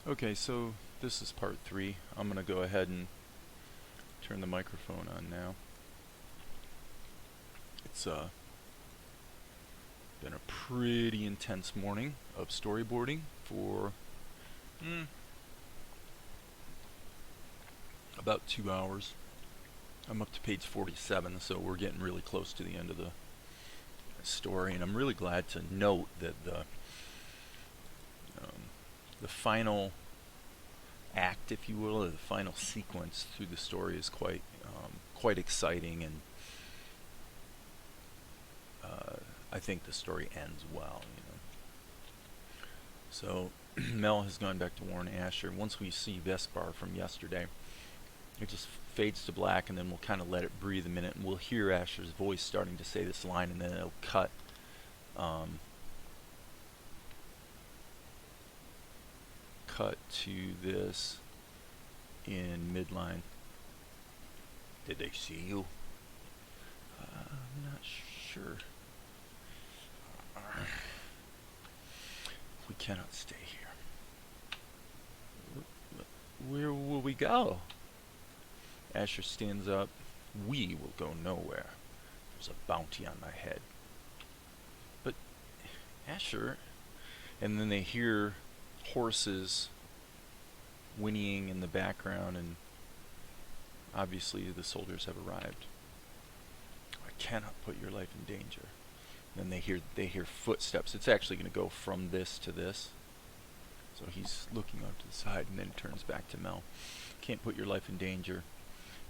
Okay, so this is part 3. I'm going to go ahead and turn the microphone on now. It's been a pretty intense morning of storyboarding for about 2 hours. I'm up to page 47, so we're getting really close to the end of the story, and I'm really glad to note that the final act, if you will, or the final sequence through the story is quite exciting, and I think the story ends well. So Mel has gone back to warn Asher. Once we see Vespar from yesterday, it just fades to black, and then we'll kind of let it breathe a minute, and we'll hear Asher's voice starting to say this line, and then it'll cut. Cut to this in midline. Did they see you? I'm not sure. We cannot stay here. Where will we go? Asher stands up. We will go nowhere. There's a bounty on my head. But Asher... And then they hear horses whinnying in the background, and obviously the soldiers have arrived. I cannot put your life in danger. Then they hear footsteps. It's actually going to go from this to this. So he's looking up to the side, and then turns back to Mel. Can't put your life in danger.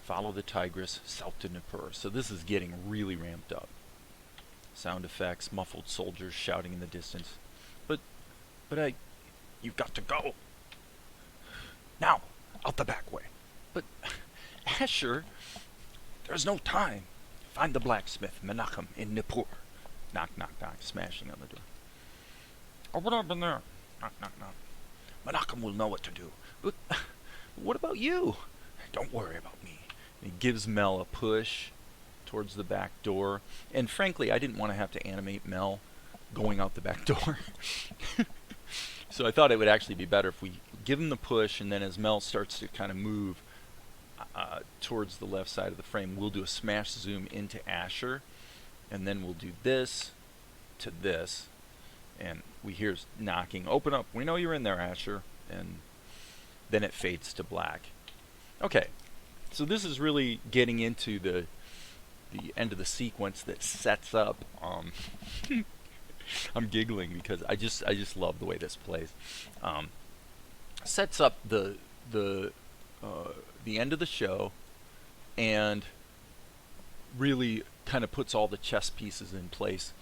Follow the tigress south to Nippur. So this is getting really ramped up. Sound effects, muffled soldiers shouting in the distance. But you've got to go. Now, out the back way. But, Asher, there's no time. Find the blacksmith, Menachem, in Nippur. Knock, knock, knock, smashing on the door. Open up in there. Knock, knock, knock. Menachem will know what to do. But, what about you? Don't worry about me. And he gives Mel a push towards the back door. And frankly, I didn't want to have to animate Mel going out the back door. So I thought it would actually be better if we give him the push, and then as Mel starts to kind of move towards the left side of the frame, we'll do a smash zoom into Asher, and then we'll do this to this, and we hear knocking. Open up. We know you're in there, Asher. And then it fades to black. Okay, so this is really getting into the end of the sequence that sets up I'm giggling because I just love the way this plays. Sets up the end of the show, and really kind of puts all the chess pieces in place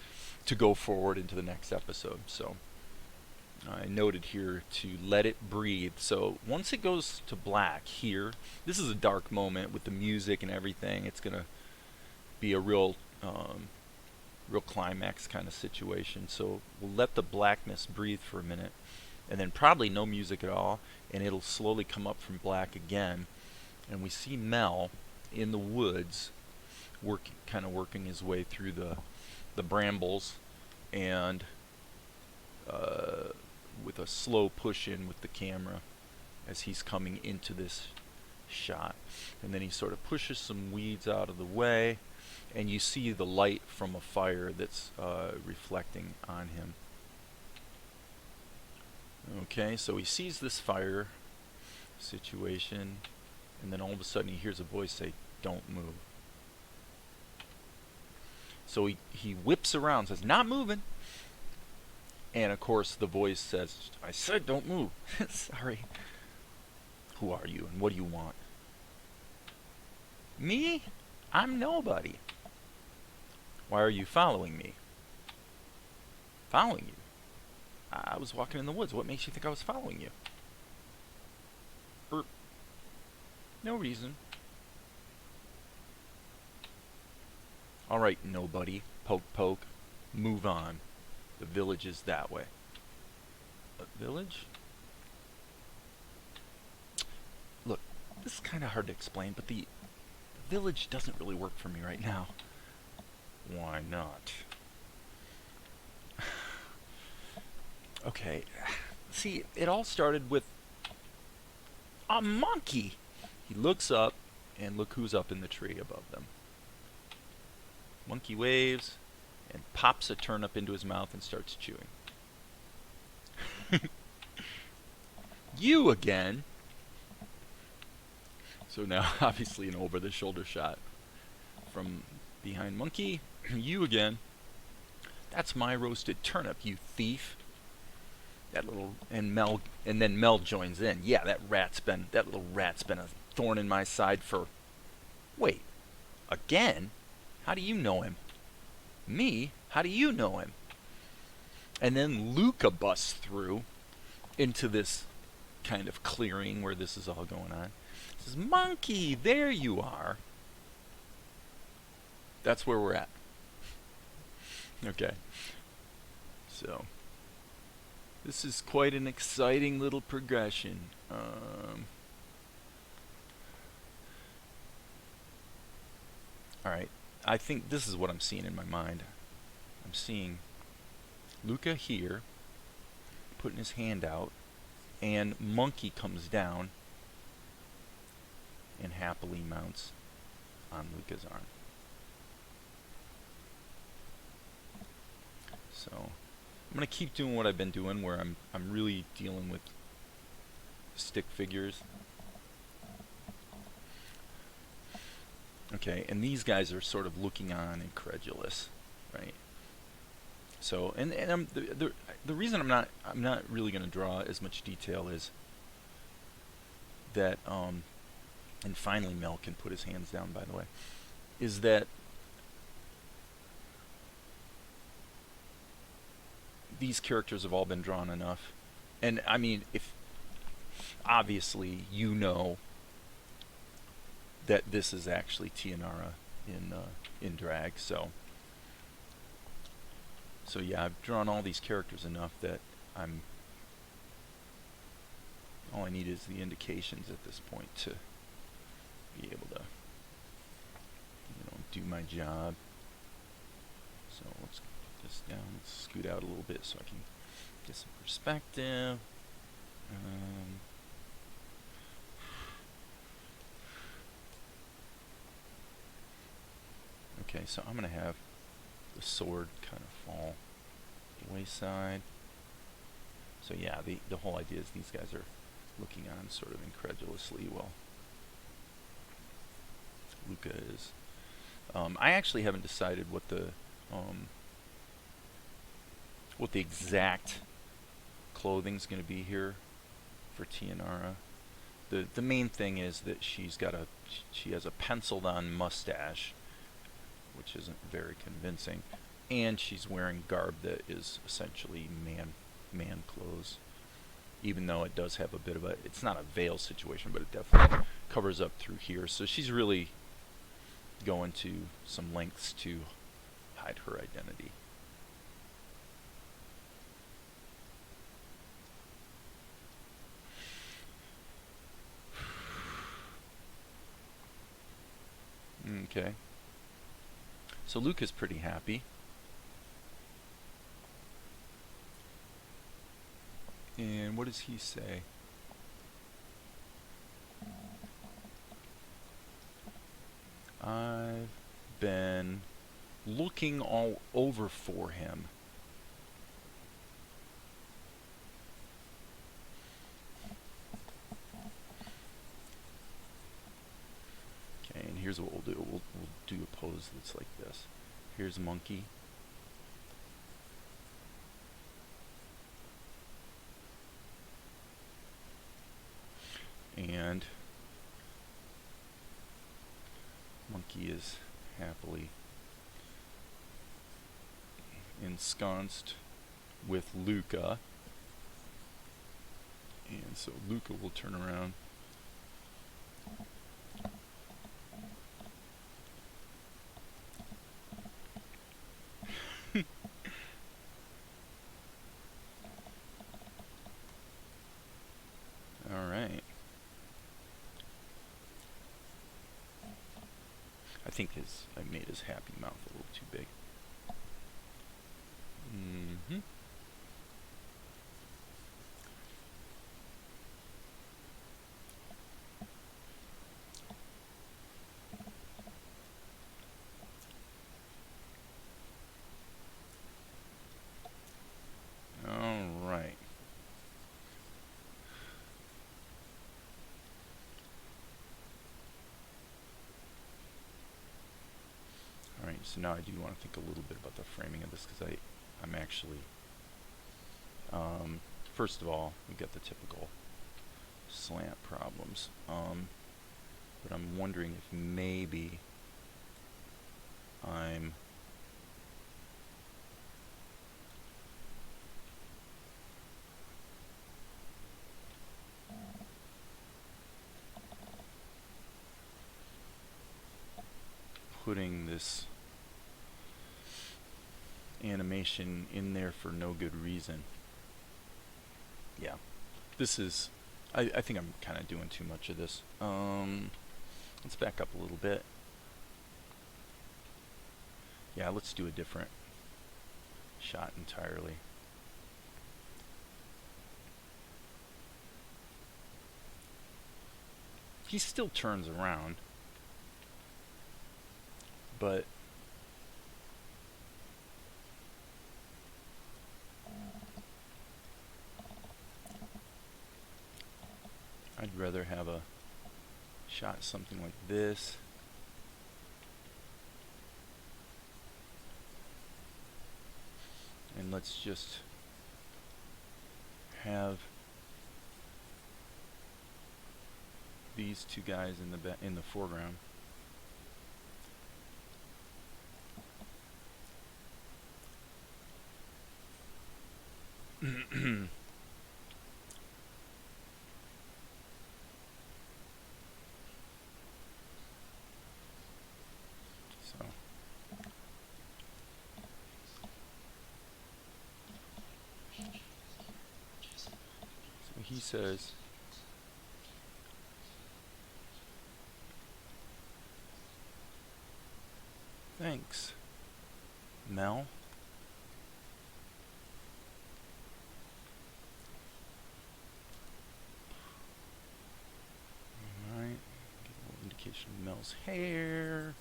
to go forward into the next episode. So I noted here to let it breathe. So once it goes to black here, this is a dark moment with the music and everything. It's gonna be a real climax kind of situation. So we'll let the blackness breathe for a minute, and then probably no music at all, and it'll slowly come up from black again, and we see Mel in the woods working his way through the brambles, and with a slow push in with the camera as he's coming into this shot, and then he sort of pushes some weeds out of the way, and you see the light from a fire that's reflecting on him. Okay, so he sees this fire situation, and then all of a sudden he hears a voice say, "Don't move." So he whips around, says, "Not moving." And of course the voice says, "I said don't move." Sorry. Who are you, and what do you want? Me? I'm nobody. Why are you following me? Following you? I was walking in the woods. What makes you think I was following you? No reason. Alright, nobody. Poke, poke. Move on. The village is that way. A village? Look, this is kind of hard to explain, but the village doesn't really work for me right now. Why not? Okay, see, it all started with A monkey! He looks up, and look who's up in the tree above them. Monkey waves and pops a turnip into his mouth and starts chewing. You again! So now, obviously, an over-the-shoulder shot from behind Monkey. You again. That's my roasted turnip, you thief. That little and then Mel joins in. Yeah, that little rat's been a thorn in my side for. Wait, again? How do you know him? Me? How do you know him? And then Luca busts through into this kind of clearing where this is all going on. He says, Monkey, there you are. That's where we're at. Okay. So, this is quite an exciting little progression. Alright, I think this is what I'm seeing in my mind. I'm seeing Luca here, putting his hand out, and Monkey comes down and happily mounts on Luca's arm. So I'm gonna keep doing what I've been doing, where I'm really dealing with stick figures. Okay, and these guys are sort of looking on, incredulous, right? So, and the reason I'm not really going to draw as much detail is that, and finally Mel can put his hands down, by the way, is that these characters have all been drawn enough, and I mean, if obviously you know that this is actually Tianara in drag, so yeah, I've drawn all these characters enough that all I need is the indications at this point to be able to, do my job. So let's get this down, let's scoot out a little bit so I can get some perspective. Okay, so I'm going to have the sword kind of fall to the wayside. So yeah, the whole idea is these guys are looking on sort of incredulously while Luca is. I actually haven't decided what the exact clothing's going to be here for Tianara. The main thing is that she has a penciled on mustache, which isn't very convincing, and she's wearing garb that is essentially man clothes, even though it does have a bit of it's not a veil situation, but it definitely covers up through here. So she's really going to some lengths to hide her identity. Okay. So Luca's pretty happy. And what does he say? I've been looking all over for him. Okay, and here's what we'll do. We'll do a pose that's like this. Here's Monkey. And Monkey is happily ensconced with Luca. And so Luca will turn around. Alright. I think I made his happy mouth a little too big. So now I do want to think a little bit about the framing of this, because I'm actually, first of all, we've got the typical slant problems, but I'm wondering if maybe I'm putting this animation in there for no good reason. Yeah, this is, I think I'm kind of doing too much of this. Let's back up a little bit. Yeah, let's do a different shot entirely. He still turns around, but I'd rather have a shot something like this. And let's just have these two guys in the foreground. So he says, "Thanks, Mel." Alright, get a little indication of Mel's hair.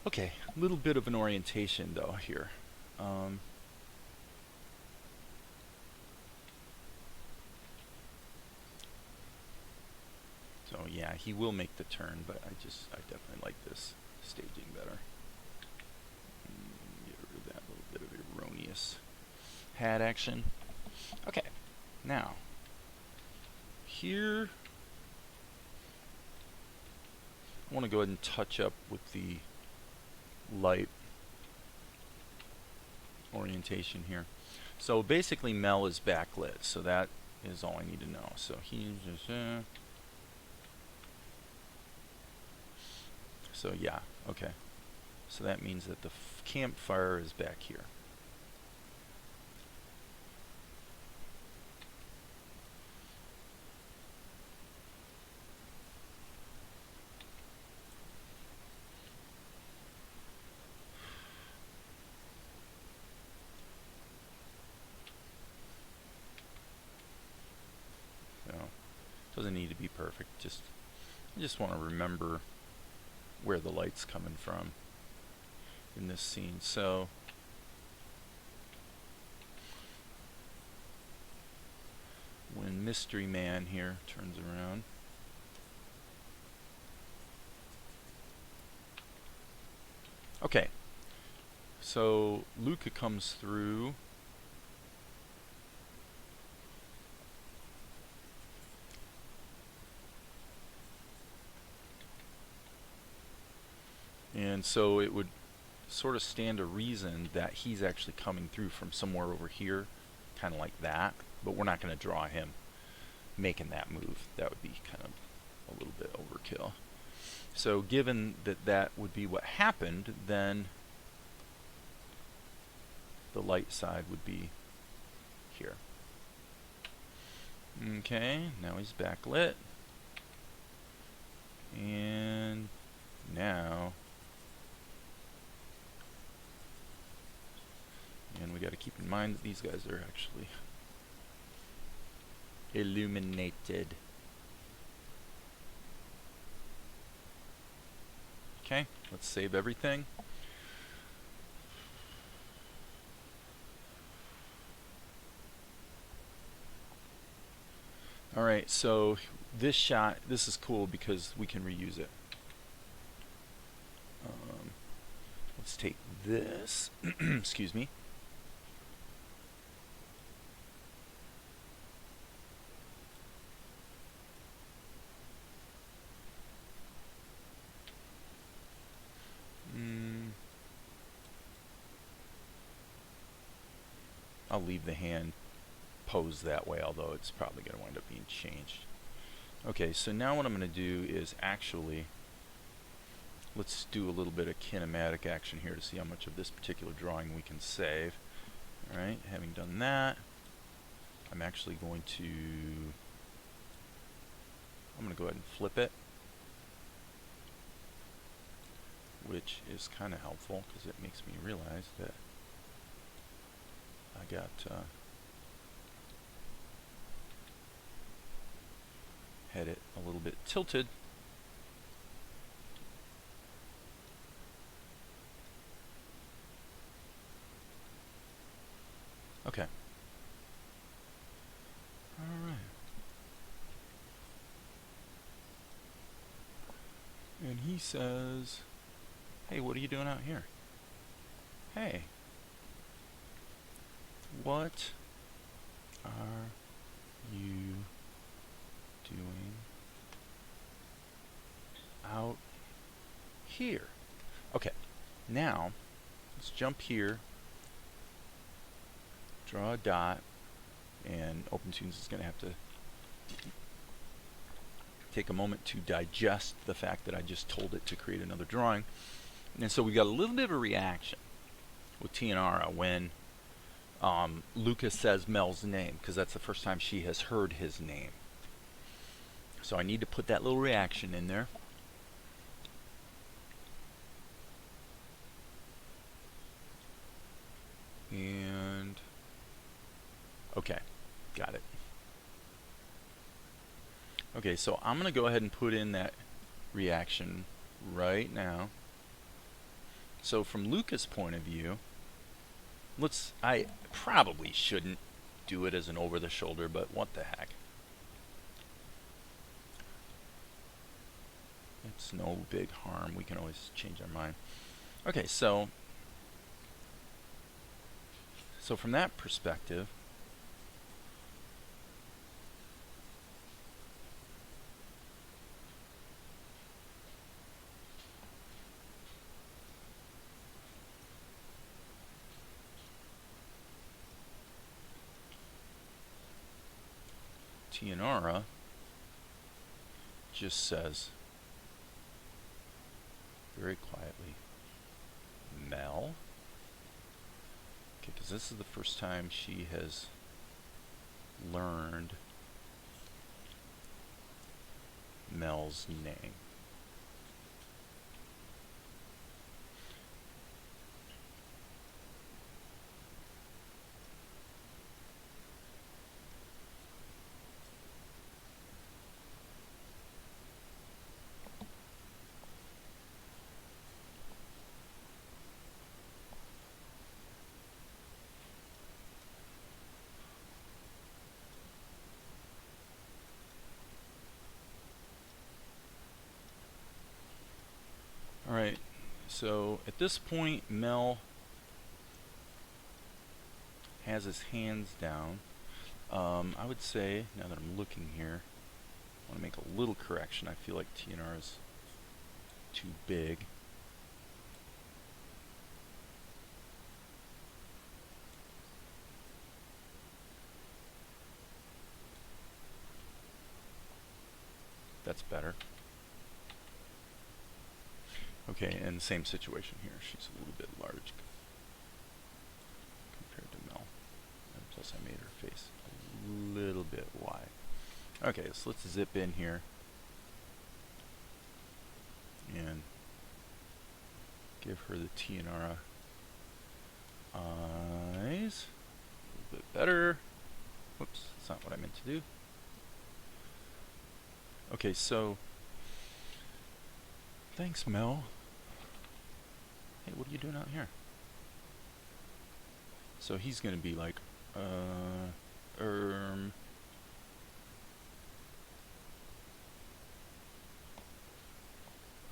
Okay, a little bit of an orientation though here. So yeah, he will make the turn, but I definitely like this staging better. Get rid of that little bit of erroneous hat action. Okay, now here I want to go ahead and touch up with the light orientation here. So basically Mel is backlit, so that is all I need to know. So he's just so yeah, okay. So that means that the campfire is back here. So doesn't need to be perfect. I just want to remember where the light's coming from in this scene. So when Mystery Man here turns around, okay, so Luca comes through. And so it would sort of stand to reason that he's actually coming through from somewhere over here, kind of like that, but we're not going to draw him making that move. That would be kind of a little bit overkill. So given that that would be what happened, then the light side would be here. Okay, now he's backlit. And now, and we got to keep in mind that these guys are actually illuminated. Okay, let's save everything. Alright, so this shot, this is cool because we can reuse it. let's take this, excuse me. I'll leave the hand posed that way, although it's probably going to wind up being changed. Okay, so now what I'm going to do is actually, let's do a little bit of kinematic action here to see how much of this particular drawing we can save. Alright, having done that, I'm actually going to, I'm going to go ahead and flip it, which is kind of helpful because it makes me realize that I got had it a little bit tilted. Okay. All right. And he says, "Hey, what are you doing out here? Hey, what are you doing out here?" Okay, now let's jump here, draw a dot, and OpenToonz is going to have to take a moment to digest the fact that I just told it to create another drawing. And so we got a little bit of a reaction with Tianara when Lucas says Mel's name, because that's the first time she has heard his name. So I need to put that little reaction in there. And okay, got it. Okay, so I'm going to go ahead and put in that reaction right now. So from Lucas' point of view, I probably shouldn't do it as an over the shoulder, but what the heck. It's no big harm. We can always change our mind. Okay, so from that perspective, Tianara just says very quietly, Mel. Okay, because this is the first time she has learned Mel's name. Alright, so at this point Mel has his hands down. I would say, now that I'm looking here, I want to make a little correction. I feel like TNR is too big. That's better. Okay, and same situation here. She's a little bit large compared to Mel. And plus I made her face a little bit wide. Okay, so let's zip in here and give her the Tianara eyes. A little bit better. Whoops, that's not what I meant to do. Okay, so thanks, Mel. Hey, what are you doing out here? So he's gonna be like,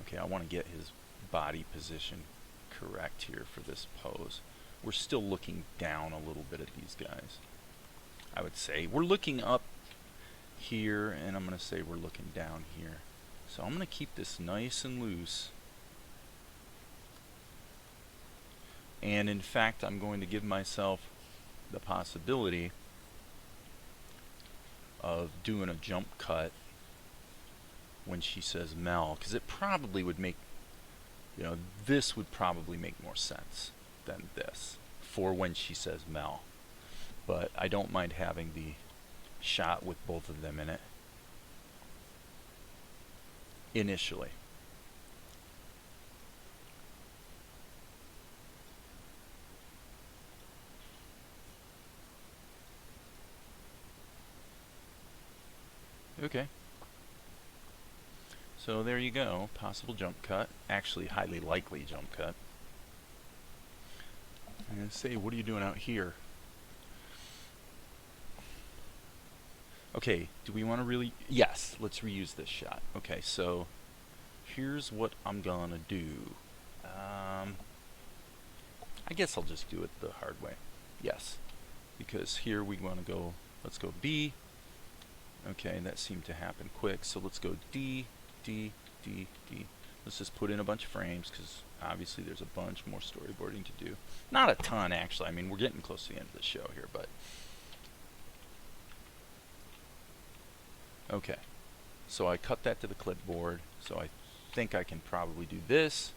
Okay, I want to get his body position correct here for this pose. We're still looking down a little bit at these guys. I would say we're looking up here, and I'm going to say we're looking down here. So I'm going to keep this nice and loose. And in fact, I'm going to give myself the possibility of doing a jump cut when she says Mel, because it probably would make, you know, this would probably make more sense than this for when she says Mel. But I don't mind having the shot with both of them in it initially. Okay. So there you go, possible jump cut, actually highly likely jump cut. And say, what are you doing out here? Okay, do we want to really, yes, let's reuse this shot. Okay, so here's what I'm gonna do. I guess I'll just do it the hard way. Yes, because here we want to go, let's go B. Okay, that seemed to happen quick, so let's go D, D, D, D. Let's just put in a bunch of frames, because obviously there's a bunch more storyboarding to do. Not a ton, actually. I mean, we're getting close to the end of the show here, but... Okay, so I cut that to the clipboard, so I think I can probably do this.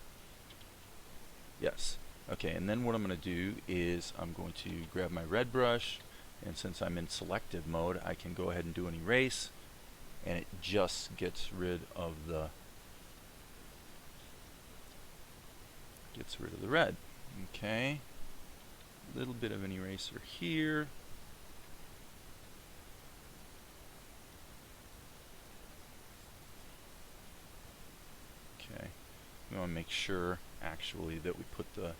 Yes. Okay, and then what I'm going to do is I'm going to grab my red brush, and since I'm in selective mode, I can go ahead and do an erase, and it just gets rid of the red. Okay, a little bit of an eraser here. Okay, we want to make sure actually that we put the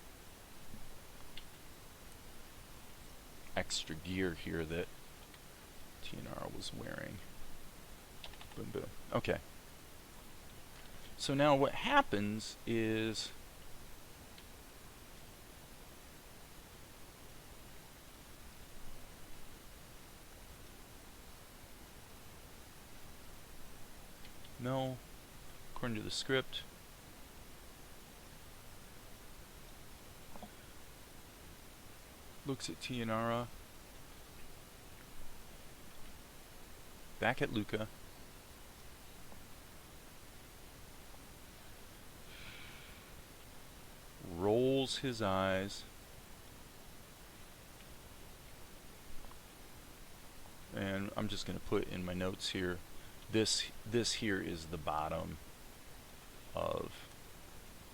extra gear here that TNR was wearing. Boom, boom. Okay. So now what happens is Mel, according to the script, looks at Tianara, back at Luca, rolls his eyes, and I'm just going to put in my notes here, this here is the bottom of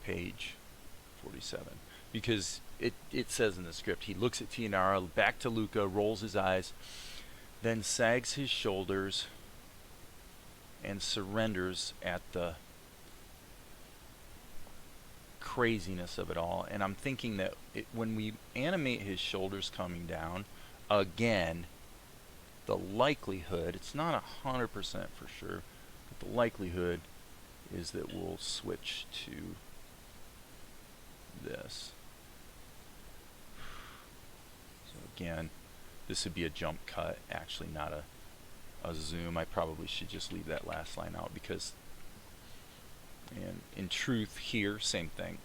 page 47, because it says in the script, he looks at Tianara, back to Luca, rolls his eyes, then sags his shoulders and surrenders at the craziness of it all. And I'm thinking that when we animate his shoulders coming down, again, the likelihood, it's not 100% for sure, but the likelihood is that we'll switch to this. So again, this would be a jump cut, actually not a zoom. I probably should just leave that last line out because, and in truth here, same thing.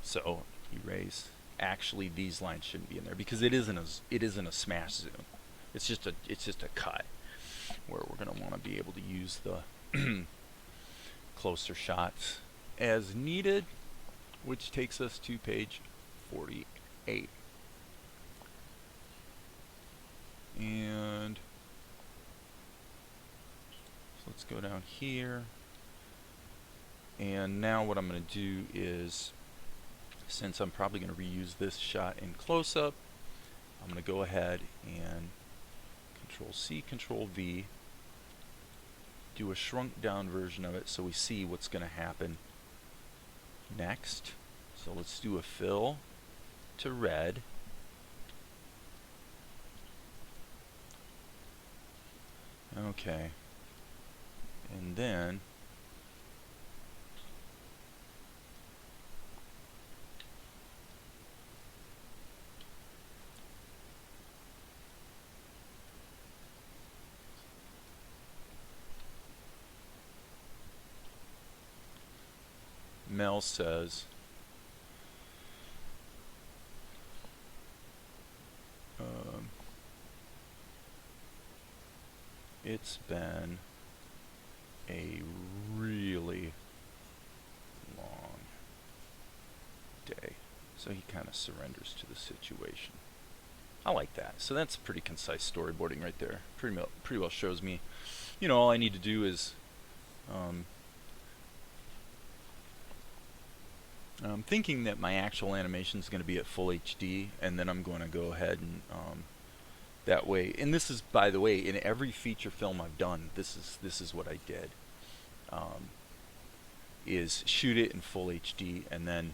So erase. Actually, these lines shouldn't be in there because it isn't a smash zoom. It's just a cut where we're going to want to be able to use the closer shots as needed, which takes us to page 48. And so let's go down here. And now what I'm going to do is, since I'm probably going to reuse this shot in close-up, I'm going to go ahead and Control-C, Control-V, do a shrunk-down version of it so we see what's going to happen next. So let's do a fill to red. Okay. And then Mel says, it's been a really long day. So he kind of surrenders to the situation. I like that. So that's pretty concise storyboarding right there. Pretty well shows me, all I need to do is I'm thinking that my actual animation is going to be at full HD, and then I'm going to go ahead and that way. And this is, by the way, in every feature film I've done, this is what I did. Is shoot it in full HD, and then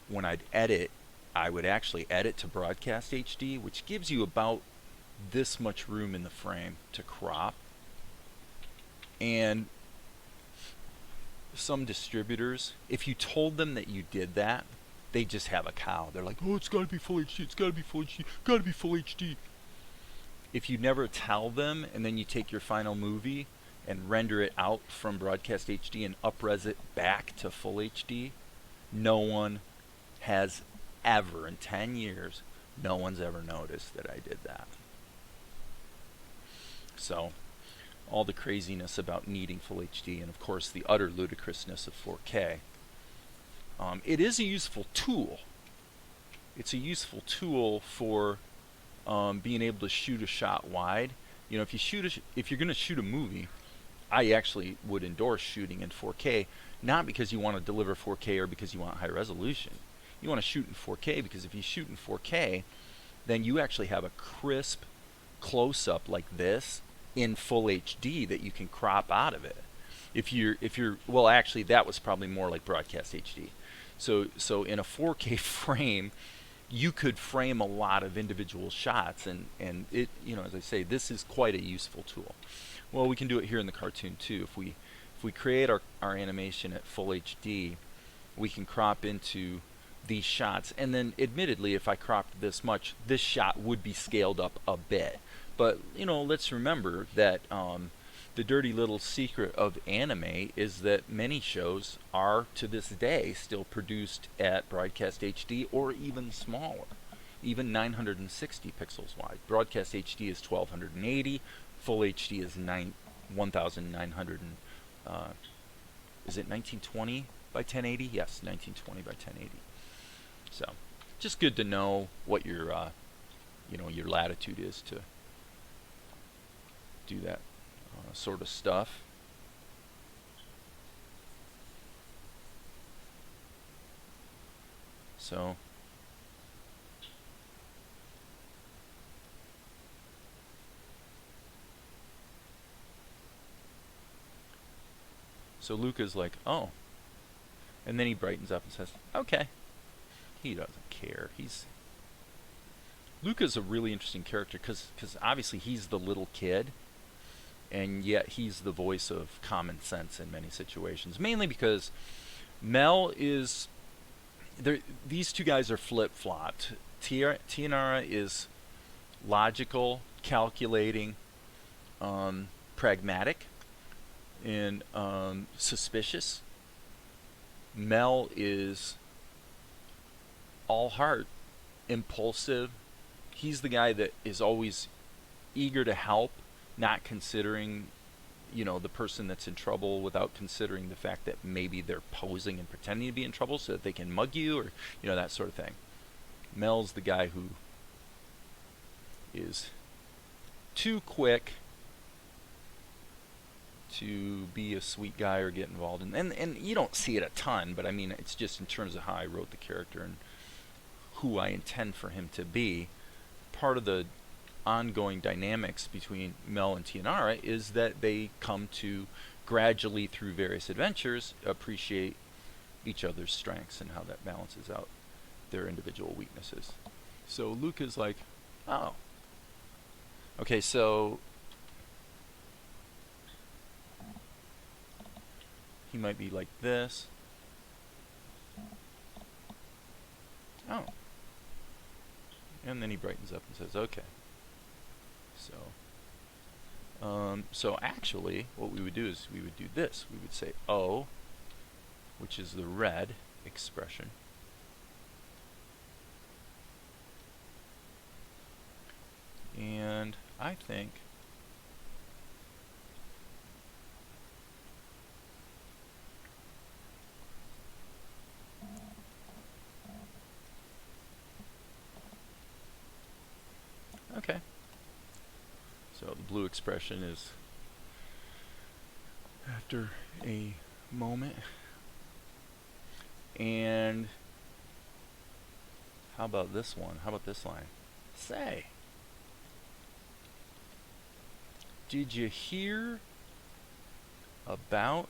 when I'd edit, I would actually edit to broadcast HD, which gives you about this much room in the frame to crop. And some distributors, if you told them that you did that, they just have a cow. They're like, oh, it's got to be full HD, it's got to be full HD, got to be full HD. If you never tell them, and then you take your final movie and render it out from broadcast HD and up-res it back to full HD, no one has ever, in 10 years, no one's ever noticed that I did that. So, all the craziness about needing full HD, and of course the utter ludicrousness of 4K. It is a useful tool. It's a useful tool for being able to shoot a shot wide. If you're going to shoot a movie, I actually would endorse shooting in 4K, not because you want to deliver 4K or because you want high resolution. You want to shoot in 4K because if you shoot in 4K, then you actually have a crisp close-up like this in full HD that you can crop out of it. If you're well, actually that was probably more like broadcast HD. So in a 4K frame, you could frame a lot of individual shots, and it, as I say, this is quite a useful tool. Well, we can do it here in the cartoon too. If we create our animation at full HD, we can crop into these shots, and then admittedly, if I cropped this much, this shot would be scaled up a bit. But let's remember that the dirty little secret of anime is that many shows are to this day still produced at broadcast HD or even smaller, even 960 pixels wide. Broadcast HD is 1280, full HD is 1900. Is it 1920 by 1080? Yes, 1920 by 1080. So, just good to know what your your latitude is to do that sort of stuff. So Luca's like, oh, and then he brightens up and says, okay. He doesn't care. Luca's a really interesting character because obviously he's the little kid, and yet he's the voice of common sense in many situations. Mainly because Mel is these two guys are flip-flopped. Tianara is logical, calculating, pragmatic, and suspicious. Mel is all heart, impulsive. He's the guy that is always eager to help, not considering the person that's in trouble, without considering the fact that maybe they're posing and pretending to be in trouble so that they can mug you, or that sort of thing. Mel's the guy who is too quick to be a sweet guy or get involved in, and you don't see it a ton, but I mean, it's just in terms of how I wrote the character and who I intend for him to be. Part of the ongoing dynamics between Mel and Tianara is that they come to gradually, through various adventures, appreciate each other's strengths and how that balances out their individual weaknesses. So Luca's like, oh, okay, so he might be like this. Oh. And then he brightens up and says, okay. So actually, what we would do is we would do this. We would say O, which is the red, expression. And I think okay. So the blue expression is after a moment. And how about this one? How about this line? Say, did you hear about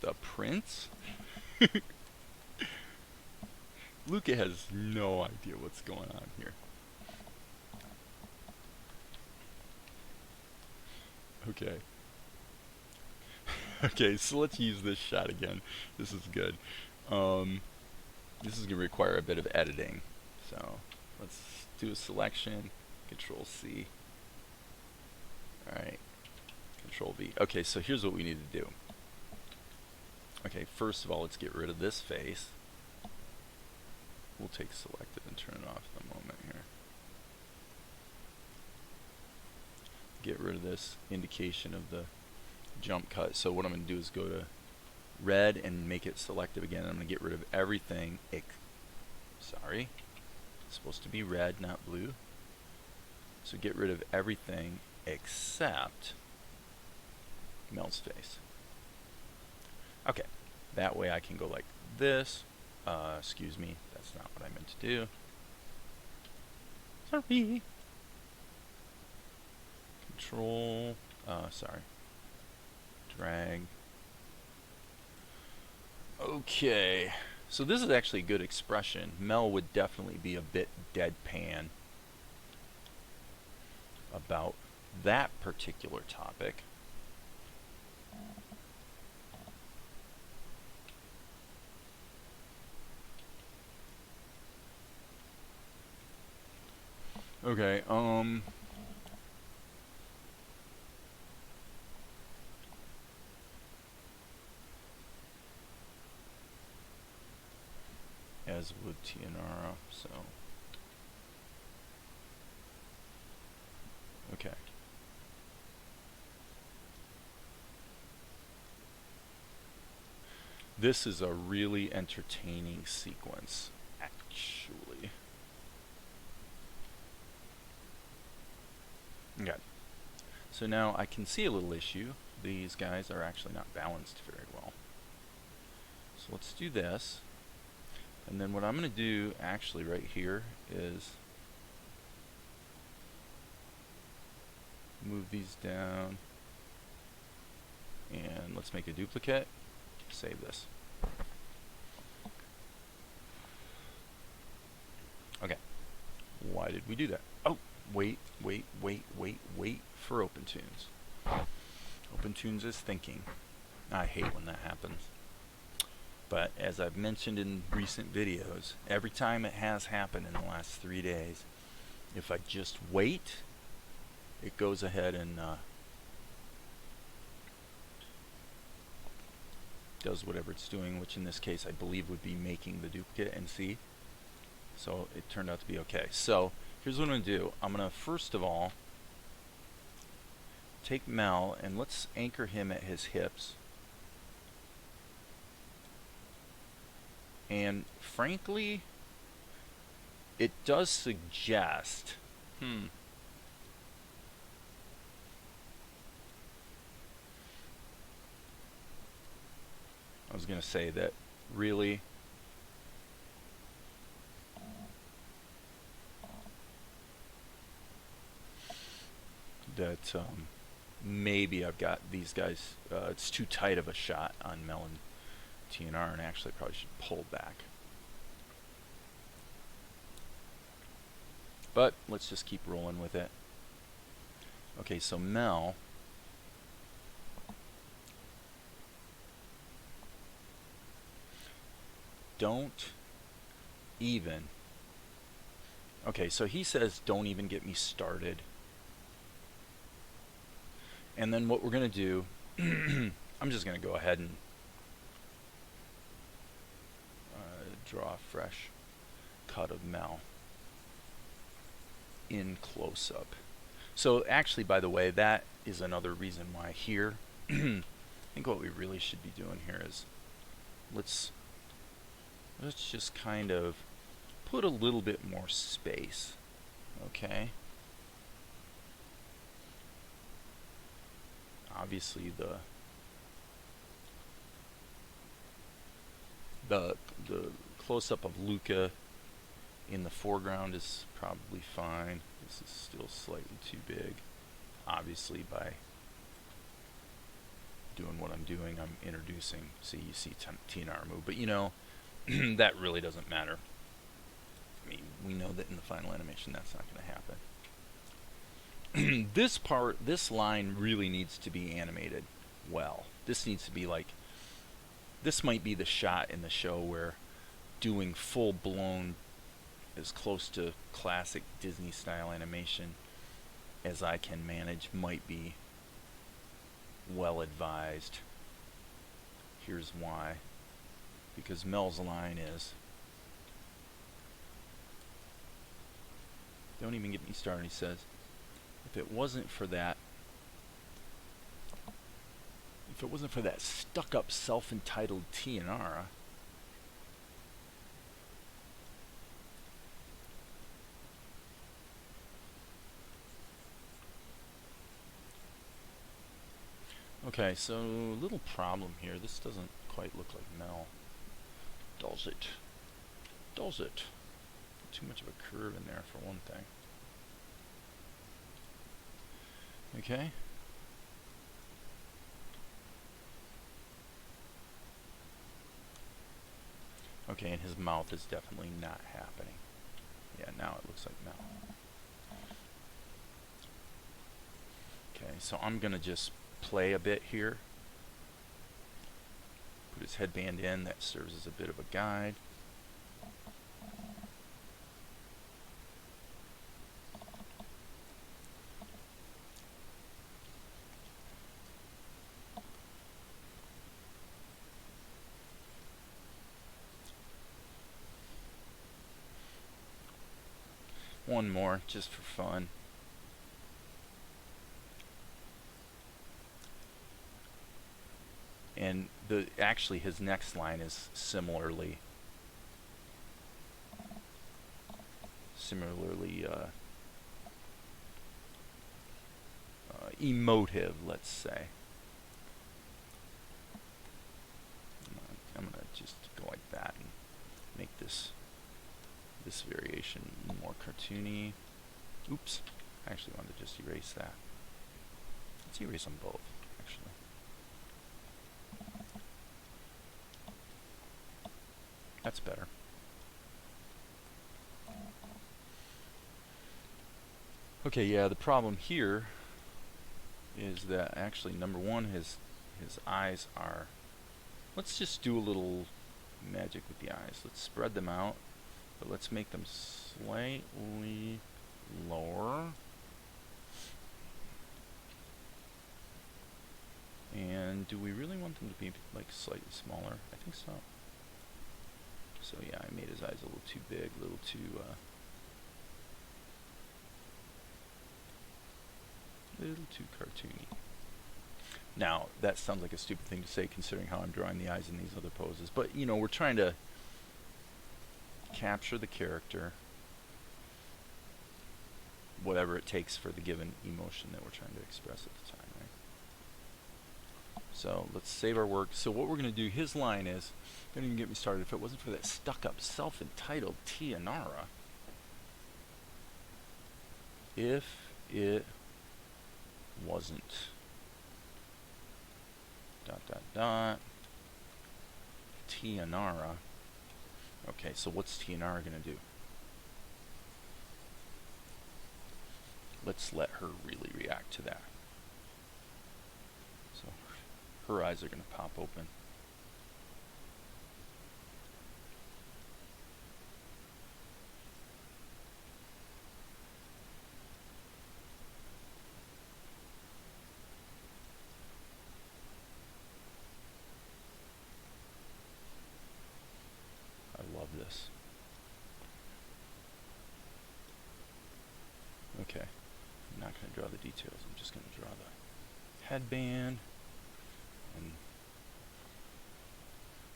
the prince? Luca has no idea what's going on here. Okay. Okay, so let's use this shot again. This is good. This is going to require a bit of editing. So let's do a selection. Control C. Alright. Control V. Okay, so here's what we need to do. Okay, first of all, let's get rid of this face. We'll take selected and turn it off in a moment here. Get rid of this indication of the jump cut. So what I'm going to do is go to red and make it selective again. I'm going to get rid of everything. Sorry. It's supposed to be red, not blue. So get rid of everything except Mel's face. Okay. That way I can go like this. Excuse me. That's not what I meant to do. Sorry. Control. Sorry. Drag. Okay. So this is actually a good expression. Mel would definitely be a bit deadpan about that particular topic. Okay, as would Tianara, so okay. This is a really entertaining sequence, actually. Okay. So now I can see a little issue. These guys are actually not balanced very well. So let's do this. And then what I'm going to do actually right here is move these down. And let's make a duplicate. Save this. Okay. Why did we do that? Oh, wait for OpenToonz. OpenToonz is thinking. I hate when that happens. But as I've mentioned in recent videos, every time it has happened in the last 3 days, if I just wait, it goes ahead and does whatever it's doing, which in this case I believe would be making the duplicate, and see. So it turned out to be okay. So here's what I'm going to do. I'm going to first of all take Mel and let's anchor him at his hips. And frankly, it does suggest, I was going to say that really that maybe I've got these guys, it's too tight of a shot on Mel and TNR, and actually probably should pull back. But let's just keep rolling with it. Okay, so Mel, don't even. Okay, so he says don't even get me started. And then what we're going to do, I'm just going to go ahead and draw a fresh cut of Mel in close-up. So actually, by the way, that is another reason why here, I think what we really should be doing here is let's just kind of put a little bit more space, okay? Obviously the close-up of Luca in the foreground is probably fine. This is still slightly too big. Obviously, by doing what I'm doing, I'm introducing, see, you see TNR move, but you know, that really doesn't matter. I mean, we know that in the final animation that's not going to happen. This part, this line really needs to be animated well. This needs to be like, this might be the shot in the show where doing full-blown, as close to classic Disney style animation as I can manage might be well advised. Here's why. Because Mel's line is, don't even get me started, he says, if it wasn't for that stuck-up self-entitled Tianara, okay, so little problem here. This doesn't quite look like Mel. Does it? Does it? Too much of a curve in there for one thing. Okay. Okay, and his mouth is definitely not happening. Yeah, now it looks like Mel. Okay, so I'm gonna just play a bit here. Put his headband in, that serves as a bit of a guide. One more, just for fun. And actually his next line is similarly emotive, let's say. I'm gonna just go like that and make this variation more cartoony. Oops, I actually wanted to just erase that. Let's erase them both, actually. That's better. Okay, yeah, the problem here is that actually, number one, his eyes are, let's just do a little magic with the eyes. Let's spread them out, but let's make them slightly lower. And do we really want them to be like slightly smaller? I think so. So yeah, I made his eyes a little too big, a little too cartoony. Now, that sounds like a stupid thing to say considering how I'm drawing the eyes in these other poses, but you know, we're trying to capture the character, whatever it takes for the given emotion that we're trying to express at the time, right? So let's save our work. So what we're going to do, his line is, don't even get me started, if it wasn't for that stuck-up self-entitled Tianara, if it wasn't ... Tianara. Okay, so what's Tianara going to do? Let's let her really react to that. So her eyes are going to pop open. I love this. Okay, I'm not going to draw the details. I'm just going to draw the headband. And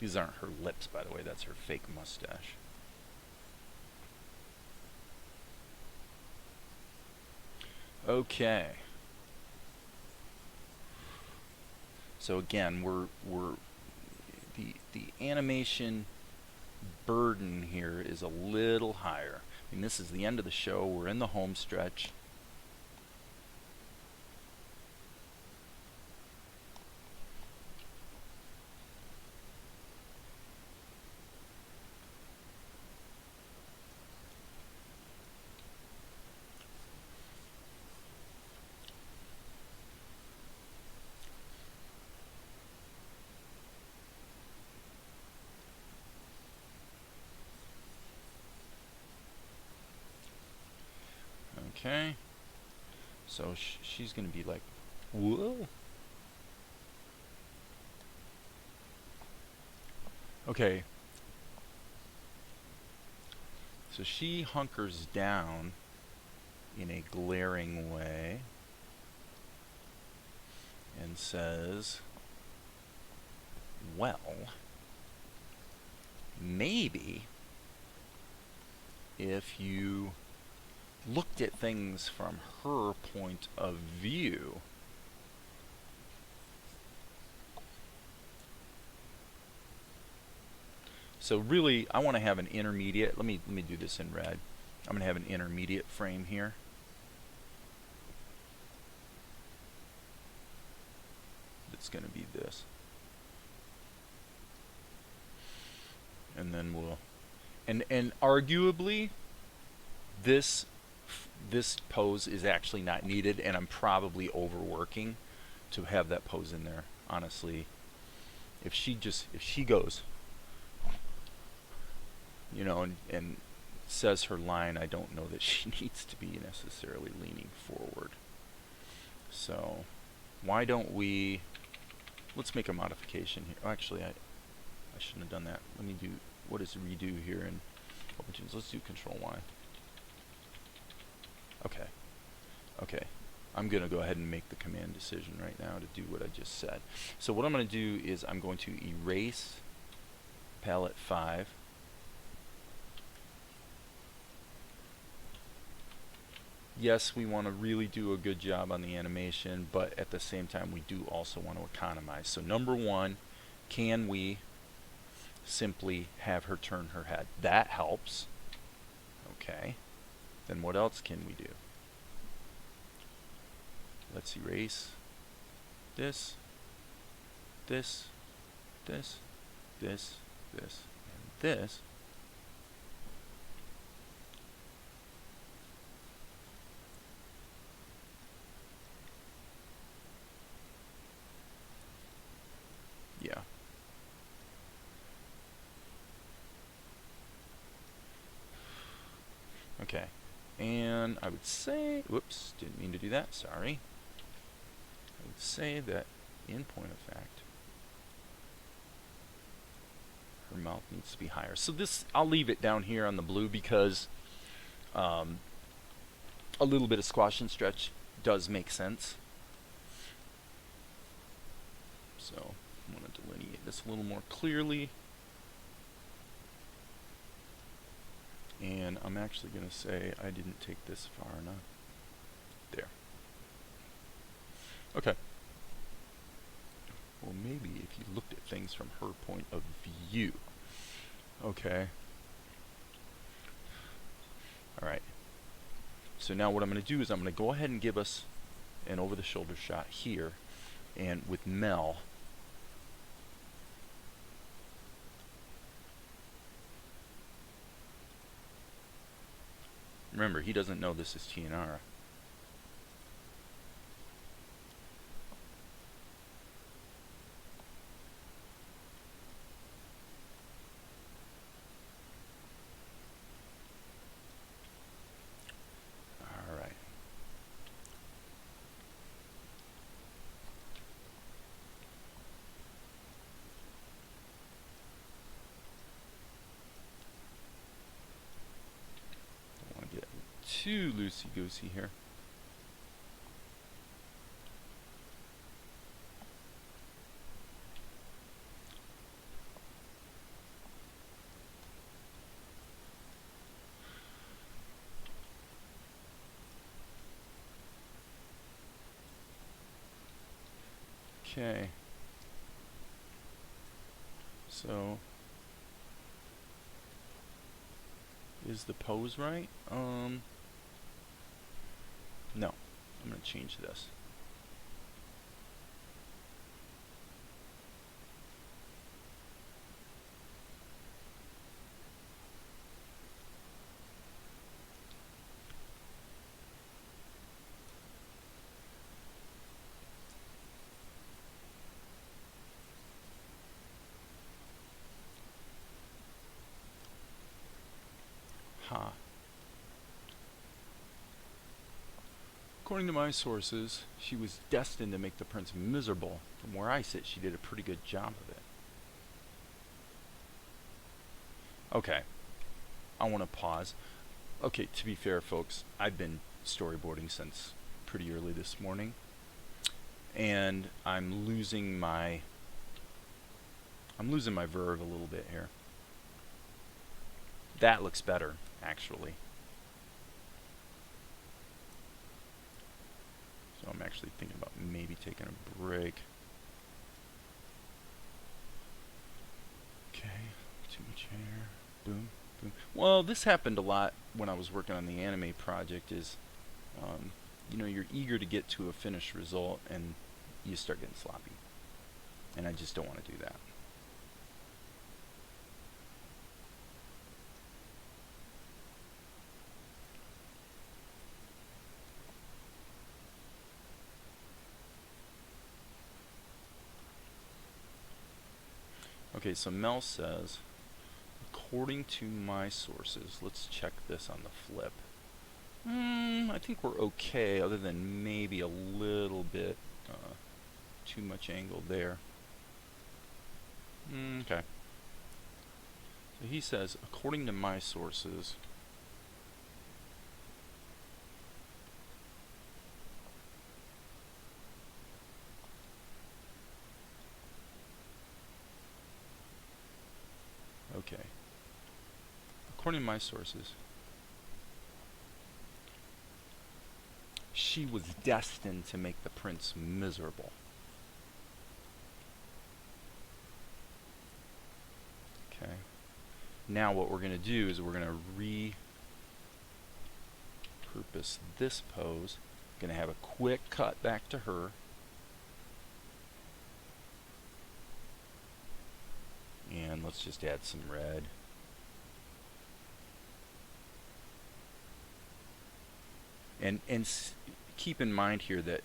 these aren't her lips, by the way. That's her fake mustache. Okay. So again, the animation burden here is a little higher. I mean, this is the end of the show. We're in the home stretch. Okay. So she's going to be like, whoa. Okay. So she hunkers down in a glaring way and says, well, maybe if you looked at things from her point of view, so really I want to have an intermediate. Let me do this in red. I'm going to have an intermediate frame here. It's going to be this. And then we'll and arguably this pose is actually not needed, and I'm probably overworking to have that pose in there. Honestly, if she goes, you know, and says her line, I don't know that she needs to be necessarily leaning forward. So why don't we, let's make a modification here. Oh, actually, I shouldn't have done that. Let me do, what is redo here in OpenToonz? Let's do Control Y. Okay. Okay. I'm going to go ahead and make the command decision right now to do what I just said. So what I'm going to do is I'm going to erase palette 5. Yes, we want to really do a good job on the animation, but at the same time we do also want to economize. So number one, can we simply have her turn her head? That helps. Okay. Then what else can we do? Let's erase this, this, this, this, this, and this. Yeah. Okay. And I would say, whoops, didn't mean to do that, sorry. I would say that in point of fact, her mouth needs to be higher. So this, I'll leave it down here on the blue because a little bit of squash and stretch does make sense. So I'm going to delineate this a little more clearly. And I'm actually going to say I didn't take this far enough. There. Okay. Well, maybe if you looked at things from her point of view. Okay. Alright. So now what I'm going to do is I'm going to go ahead and give us an over-the-shoulder shot here. And with Mel, remember, he doesn't know this is Tianara. Alright. Don't want to get too loosey-goosey here. Okay. So, is the pose right? No. I'm going to change this. Ha. According to my sources, she was destined to make the prince miserable. From where I sit, she did a pretty good job of it. Okay. I want to pause. Okay, to be fair, folks, I've been storyboarding since pretty early this morning, and I'm losing my verve a little bit here. That looks better, actually. So I'm actually thinking about maybe taking a break. Okay, too much hair. Boom, boom. Well, this happened a lot when I was working on the anime project. You know, you're eager to get to a finished result, and you start getting sloppy. And I just don't want to do that. Okay, so Mel says, according to my sources, let's check this on the flip. I think we're okay, other than maybe a little bit too much angle there. Okay. So he says, according to my sources, okay. According to my sources, she was destined to make the prince miserable. Okay. Now what we're going to do is we're going to repurpose this pose. Going to have a quick cut back to her. And let's just add some red. And keep in mind here that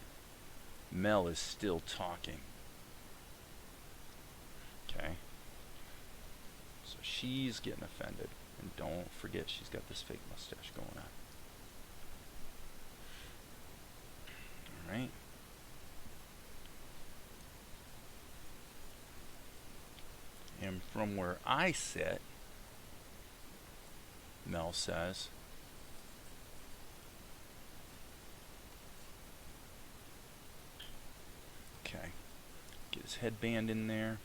Mel is still talking. Okay. So she's getting offended. And don't forget, she's got this fake mustache going on. Alright. And from where I sit, Mel says, okay, get his headband in there.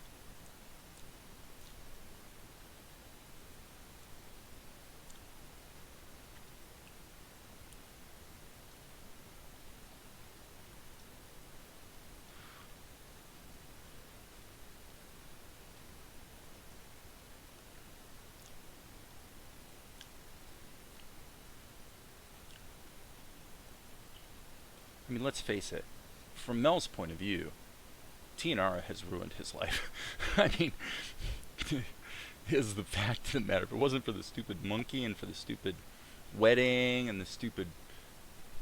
I mean, let's face it, from Mel's point of view, Tianara has ruined his life. I mean, is the fact of the matter. If it wasn't for the stupid monkey and for the stupid wedding and the stupid,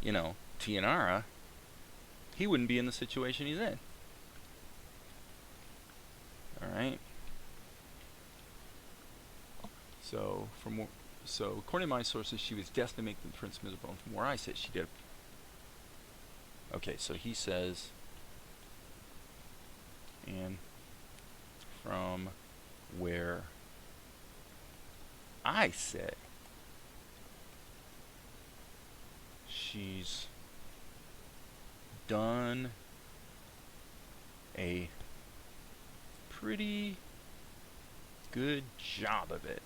you know, Tianara, he wouldn't be in the situation he's in. Alright? So, according to my sources, she was destined to make the prince miserable. And from where I sit, she did. Okay, so he says, and from where I sit, she's done a pretty good job of it.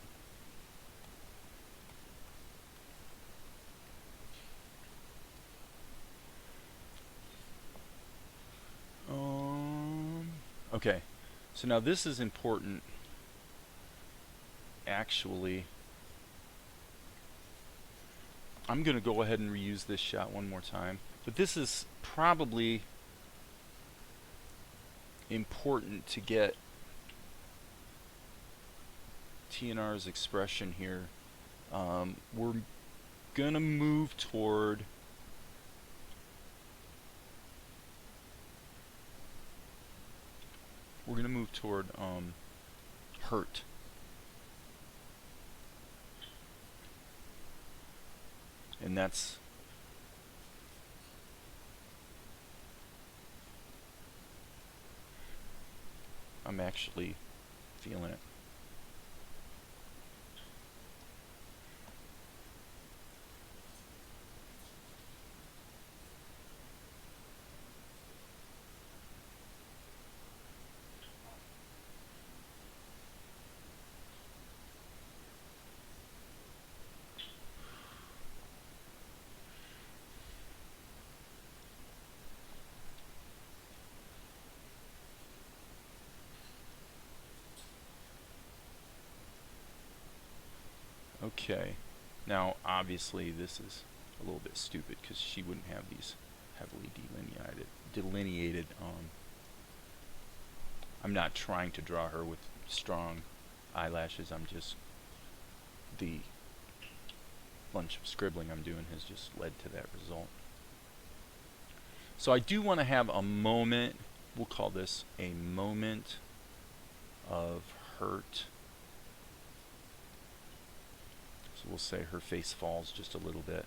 Okay, so now this is important. Actually, I'm going to go ahead and reuse this shot one more time. But this is probably important to get TNR's expression here. We're going to move toward hurt. And that's I'm actually feeling it. Okay, now obviously this is a little bit stupid because she wouldn't have these heavily delineated. I'm not trying to draw her with strong eyelashes. I'm just, the bunch of scribbling I'm doing has just led to that result. So I do want to have a moment, we'll call this a moment of hurt. So we'll say her face falls just a little bit.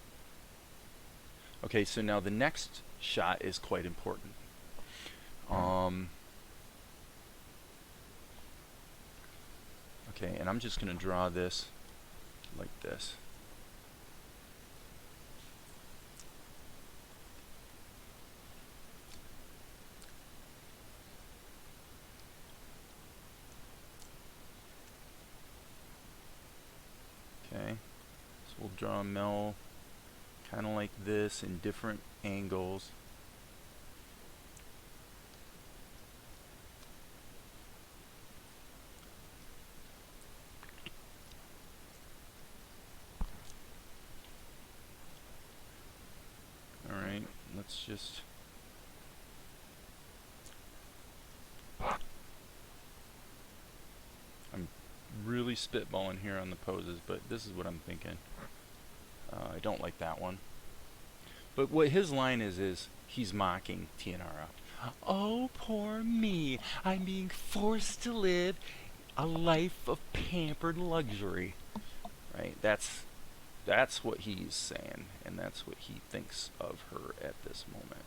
Okay, so now the next shot is quite important. Okay, and I'm just going to draw this like this. Okay, so we'll draw Mel kind of like this in different angles. Alright, let's just... I'm really spitballing here on the poses, but this is what I'm thinking. I don't like that one. But what his line is he's mocking Tianara. Oh, poor me. I'm being forced to live a life of pampered luxury. Right? That's what he's saying, and that's what he thinks of her at this moment.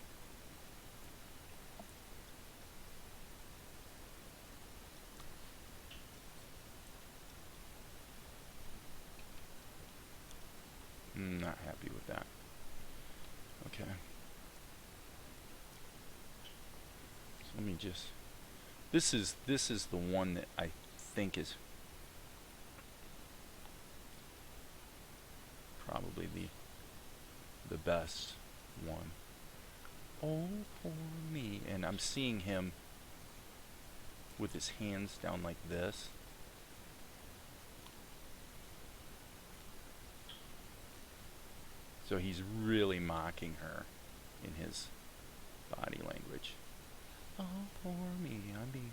Not happy with that. Okay. So let me just... This is the one that I think is probably the best one. Oh, poor me. And I'm seeing him with his hands down like this. So he's really mocking her in his body language. Oh, poor me. I'm being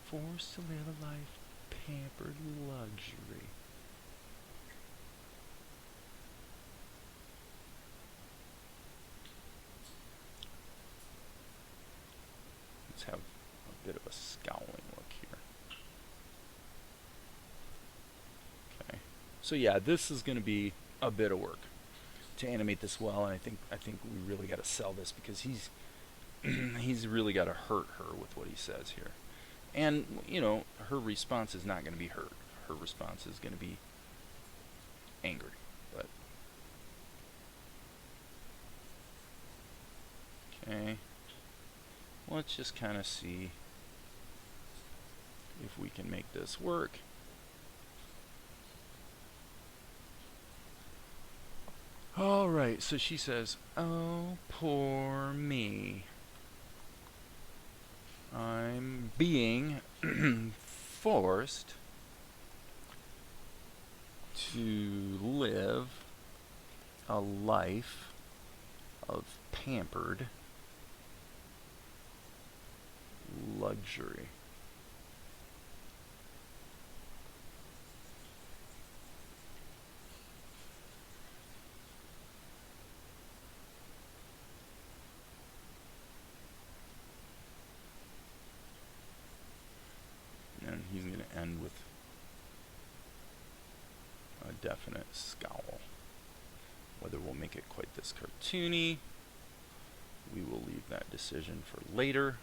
forced to live a life of pampered luxury. Let's have a bit of a scowling look here. Okay. So yeah, this is going to be a bit of work to animate this well, and I think we really got to sell this because he's he's really got to hurt her with what he says here. And you know, her response is not going to be hurt. Her response is going to be angry. But okay, let's just kind of see if we can make this work. Alright, so she says, oh, poor me. I'm being forced to live a life of pampered luxury. And he's going to end with a definite scowl. Whether we'll make it quite this cartoony, we will leave that decision for later.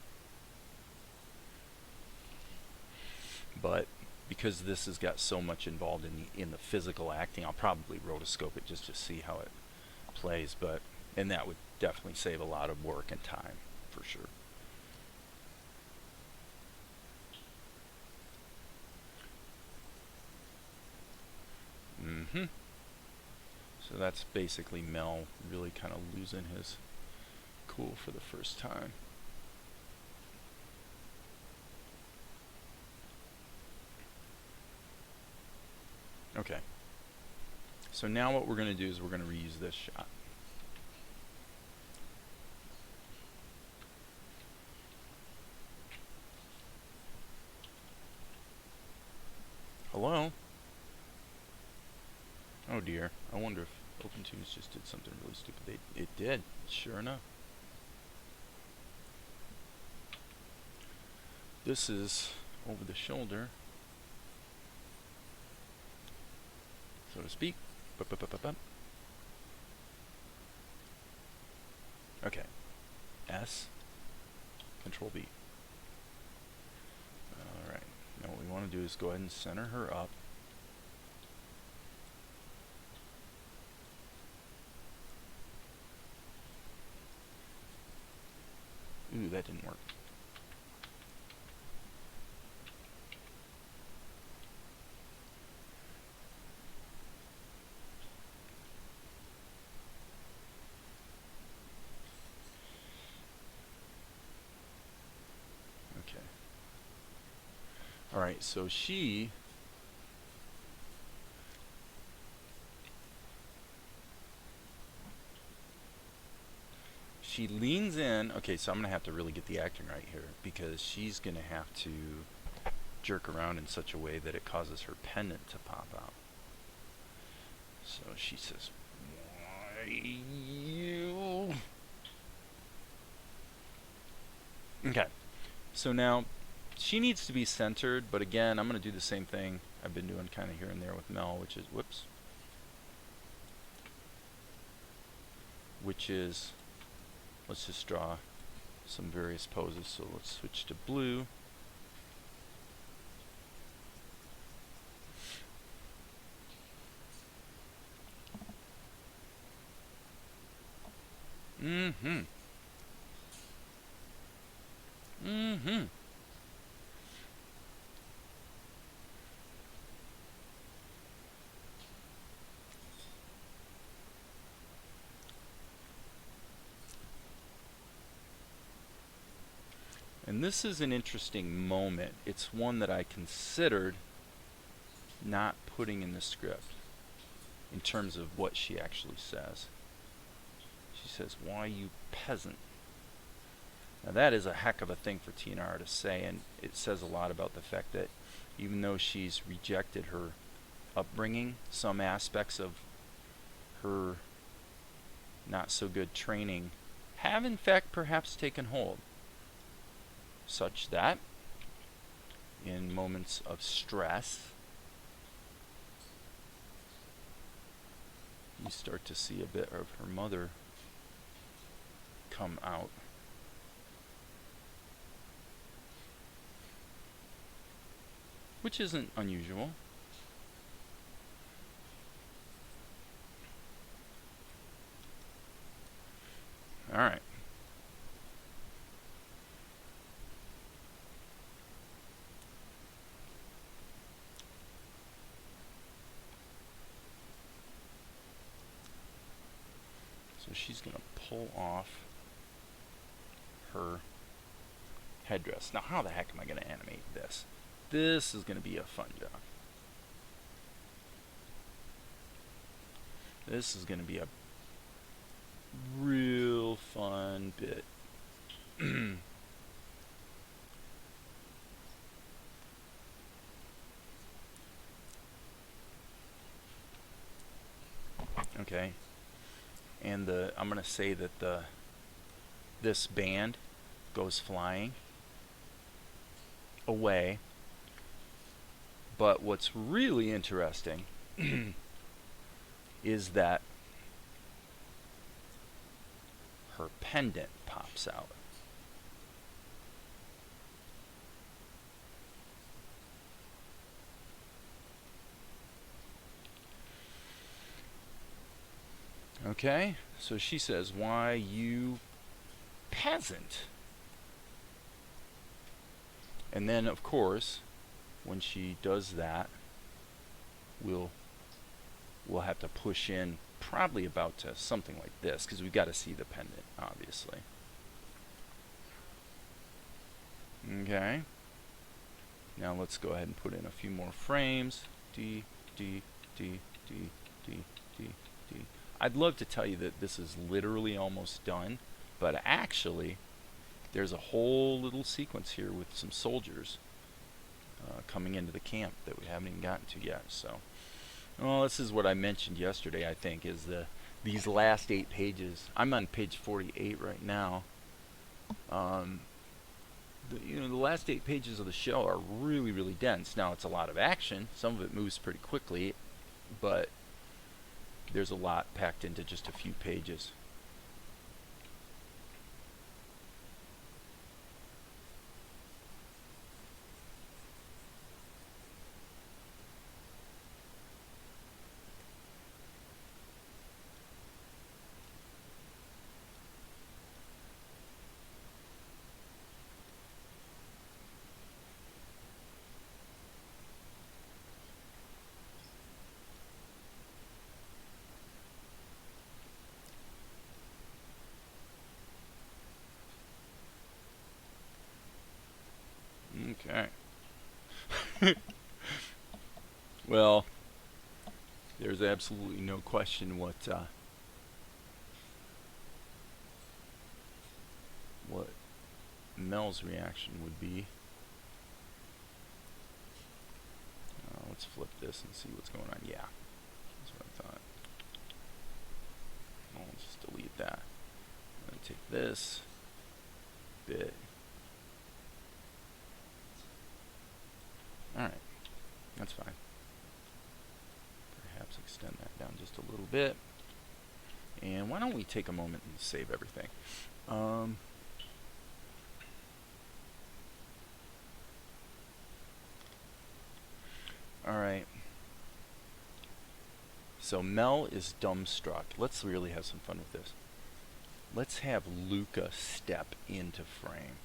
But because this has got so much involved in the physical acting, I'll probably rotoscope it just to see how it plays. And that would definitely save a lot of work and time for sure. So that's basically Mel really kind of losing his cool for the first time. Okay. So now what we're going to do is we're going to reuse this shot. Hello? Oh dear. I wonder if OpenToonz just did something really stupid. It did, sure enough. This is over the shoulder, so to speak. Okay. S, Control V. Alright. Now what we want to do is go ahead and center her up. Ooh, that didn't work. Okay. Alright, so she leans in. Okay, so I'm going to have to really get the acting right here because she's going to have to jerk around in such a way that it causes her pendant to pop out. So she says, "Why you?" Okay, so now she needs to be centered, but again, I'm going to do the same thing I've been doing kind of here and there with Mel, which is, let's just draw some various poses. So let's switch to blue. And this is an interesting moment. It's one that I considered not putting in the script in terms of what she actually says. She says, "Why, you peasant." Now that is a heck of a thing for TNR to say, and it says a lot about the fact that even though she's rejected her upbringing, some aspects of her not so good training have in fact perhaps taken hold, such that in moments of stress you start to see a bit of her mother come out. Which isn't unusual. Alright. So she's going to pull off her headdress. Now, how the heck am I going to animate this? This is going to be a fun job. This is going to be a real fun bit. Okay, and I'm going to say that this band goes flying away. But what's really interesting is that her pendant pops out. Okay, so she says, "Why, you peasant." And then, of course, when she does that, we'll have to push in probably about to something like this, because we've got to see the pendant, obviously. Okay. Now let's go ahead and put in a few more frames. D, D, D, D, D, D, D. I'd love to tell you that this is literally almost done, but actually, there's a whole little sequence here with some soldiers coming into the camp that we haven't even gotten to yet. So, well, this is what I mentioned yesterday, I think, is these last 8 pages. I'm on page 48 right now. The last 8 pages of the show are really, really dense. Now, it's a lot of action. Some of it moves pretty quickly, but there's a lot packed into just a few pages. Okay. Well, there's absolutely no question what Mel's reaction would be. Let's flip this and see what's going on. Yeah, that's what I thought. I'll just delete that. I'm going to take this bit. Alright, that's fine. Perhaps extend that down just a little bit. And why don't we take a moment and save everything? Alright. So Mel is dumbstruck. Let's really have some fun with this. Let's have Luca step into frame.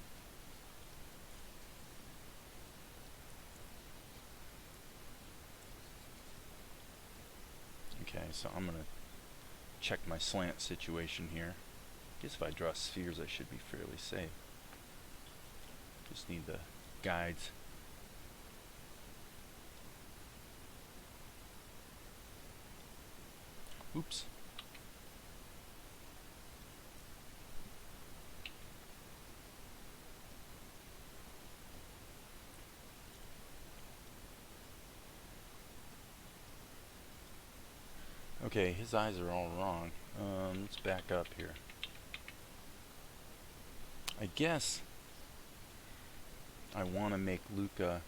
Okay, so I'm going to check my slant situation here. I guess if I draw spheres, I should be fairly safe. Just need the guides. Oops. Okay, his eyes are all wrong. Let's back up here. I guess I want to make Luca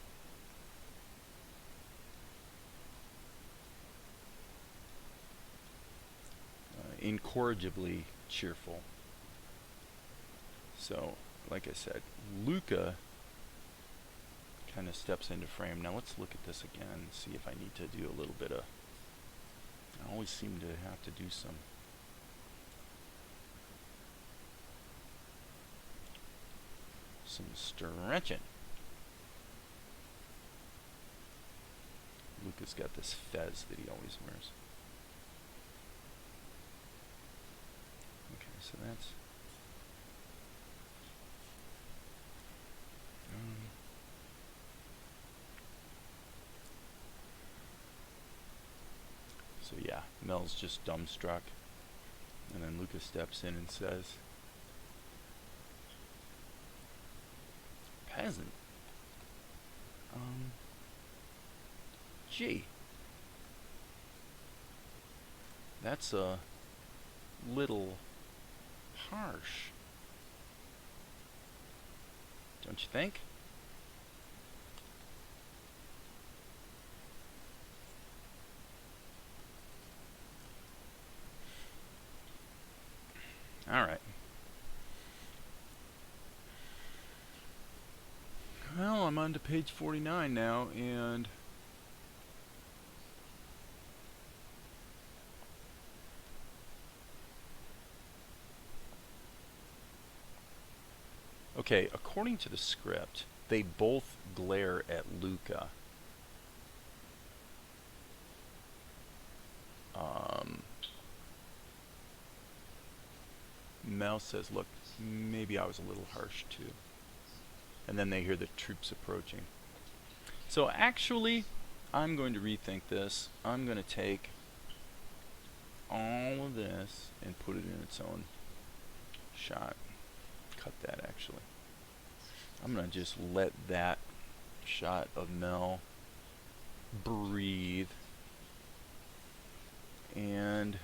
incorrigibly cheerful. So, like I said, Luca kind of steps into frame. Now let's look at this again and see if I need to do a little bit of... I always seem to have to do some stretching. Luca's got this fez that he always wears. Okay, so Mel's just dumbstruck. And then Luca steps in and says, peasant? Gee. That's a little harsh. Don't you think? Alright. Well, I'm on to page 49 now, and okay, according to the script, they both glare at Luca. Mel says, look, maybe I was a little harsh too. And then they hear the troops approaching. So actually, I'm going to rethink this. I'm going to take all of this and put it in its own shot. Cut that, actually. I'm going to just let that shot of Mel breathe. And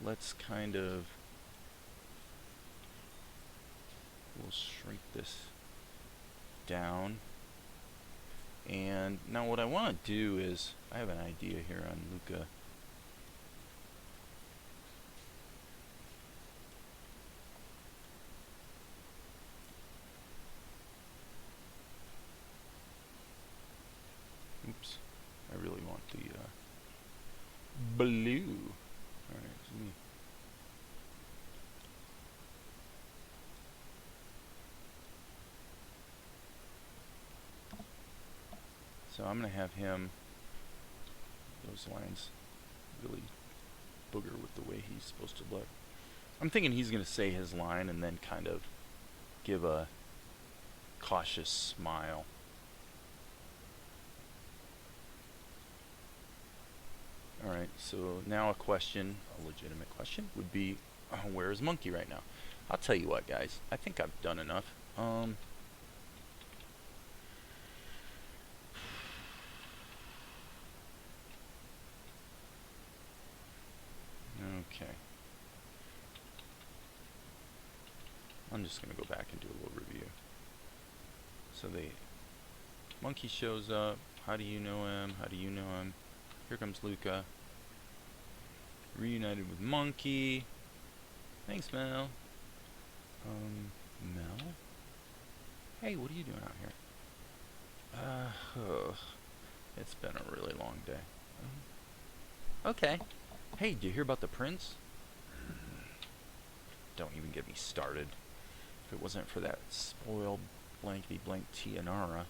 let's kind of, we'll shrink this down. And now what I want to do is, I have an idea here on Luca. Oops, I really want the blue. Alright, let me. So I'm going to have him, those lines really booger with the way he's supposed to look. I'm thinking he's going to say his line and then kind of give a cautious smile. Alright, so now a question, a legitimate question, would be, where is Monkey right now? I'll tell you what, guys, I think I've done enough. Okay. I'm just going to go back and do a little review. So Monkey shows up. How do you know him? How do you know him? Here comes Luca. Reunited with Monkey. Thanks, Mel. Mel? Hey, what are you doing out here? It's been a really long day. Okay. Hey, did you hear about the prince? Don't even get me started. If it wasn't for that spoiled blankety blank Tianara.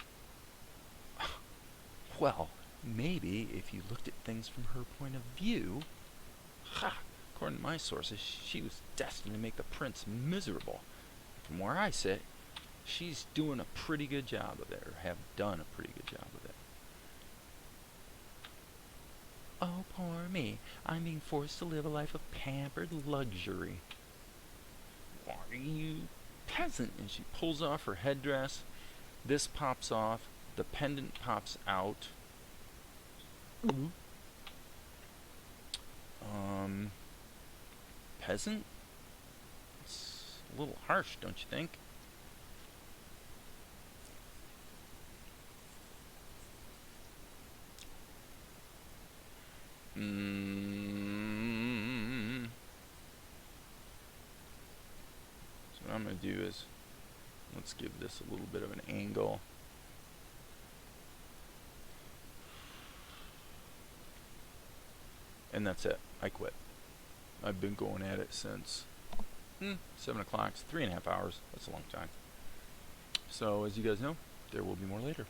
Well, maybe if you looked at things from her point of view. Ha! According to my sources, she was destined to make the prince miserable. From where I sit, she's doing a pretty good job of it, or have done a pretty good job of it. Oh, poor me. I'm being forced to live a life of pampered luxury. Why, you peasant! And she pulls off her headdress. This pops off. The pendant pops out. Ooh. Peasant? It's a little harsh, don't you think? So what I'm going to do is, let's give this a little bit of an angle. And that's it. I quit. I've been going at it since 7 o'clock. It's 3.5 hours. That's a long time. So as you guys know, there will be more later.